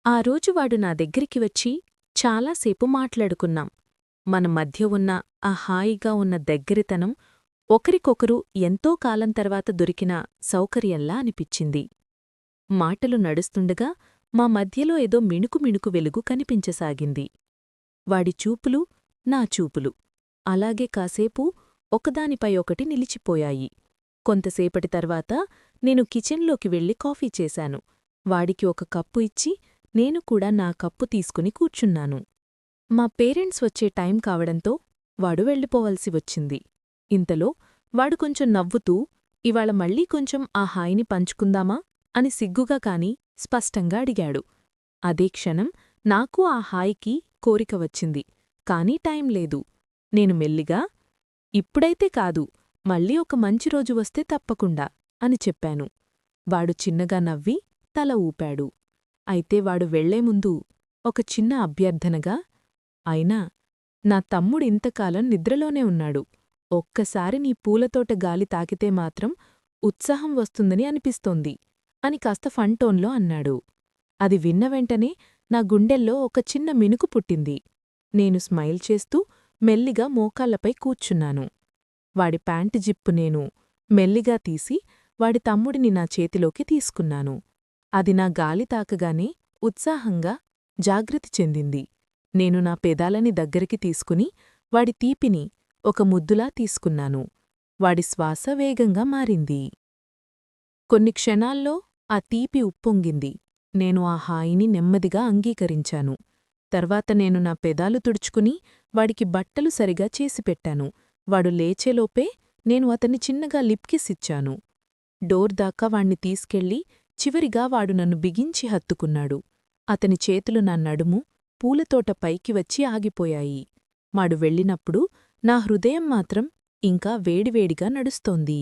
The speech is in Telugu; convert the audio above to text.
ఆ రోజు వాడు నా దగ్గరికి వచ్చి చాలాసేపు మాట్లాడుకున్నాం. మన మధ్య ఉన్న ఆ హాయిగా ఉన్న దగ్గరితనం ఒకరికొకరు ఎంతో కాలం తర్వాత దొరికిన సౌకర్యంలా అనిపిచ్చింది. మాటలు నడుస్తుండగా మా మధ్యలో ఏదో మిణుకు వెలుగు కనిపించసాగింది. వాడి చూపులు, నా చూపులు అలాగే కాసేపు ఒకదానిపై ఒకటి నిలిచిపోయాయి. కొంతసేపటి తర్వాత నేను కిచెన్లోకి వెళ్లి కాఫీ చేశాను. వాడికి ఒక కప్పు ఇచ్చి నేను కూడా నా కప్పు తీసుకుని కూర్చున్నాను. మా పేరెంట్స్ వచ్చే టైం కావడంతో వాడు వెళ్ళిపోవలసి వచ్చింది. ఇంతలో వాడు కొంచెం నవ్వుతూ ఇవాళ మళ్ళీ కొంచెం ఆ హాయిని పంచుకుందామా అని సిగ్గుగా కాని స్పష్టంగా అడిగాడు. అదే క్షణం నాకు ఆ హాయికి కోరిక వచ్చింది. కానీ టైం లేదు. నేను మెల్లిగా ఇప్పుడైతే కాదు, మళ్ళీ ఒక మంచి రోజు వస్తే తప్పకుండా అని చెప్పాను. వాడు చిన్నగా నవ్వి తల ఊపాడు. అయితే వాడు వెళ్లేముందు ఒక చిన్న అభ్యర్థనగా, అయినా నా తమ్ముడింతకాలం నిద్రలోనే ఉన్నాడు. ఒక్కసారి నీ పూలతోట గాలి తాకితే మాత్రం ఉత్సాహం వస్తుందని అనిపిస్తోంది అని కాస్త ఫంటోన్లో అన్నాడు. అది విన్న వెంటనే నా గుండెల్లో ఒక చిన్న మినుకు పుట్టింది. నేను స్మైల్ చేస్తూ మెల్లిగా మోకాళ్లపై కూర్చున్నాను. వాడి ప్యాంటు జిప్పు నేను మెల్లిగా తీసి వాడి తమ్ముడిని నా చేతిలోకి తీసుకున్నాను. అది నా గాలి తాకగానే ఉత్సాహంగా జాగృతి చెందింది. నేను నా పెదాలని దగ్గరికి తీసుకుని వాడి తీపిని ఒక ముద్దులా తీసుకున్నాను. వాడి శ్వాస వేగంగా మారింది. కొన్ని క్షణాల్లో ఆ తీపి ఉప్పొంగింది. నేను ఆ హాయిని నెమ్మదిగా అంగీకరించాను. తర్వాత నేను నా పెదాలు తుడుచుకుని వాడికి బట్టలు సరిగా చేసిపెట్టాను. వాడు లేచేలోపే నేను అతన్ని చిన్నగా లిప్కిసిచ్చాను. డోర్ దాకా వాణ్ణి తీసుకెళ్ళి చివరిగా వాడు నన్ను బిగించి హత్తుకున్నాడు. అతని చేతులు నా నడుము, పూలతోట పైకి వచ్చి ఆగిపోయాయి. వాడు వెళ్ళినప్పుడు నా హృదయం మాత్రం ఇంకా వేడివేడిగా నడుస్తోంది.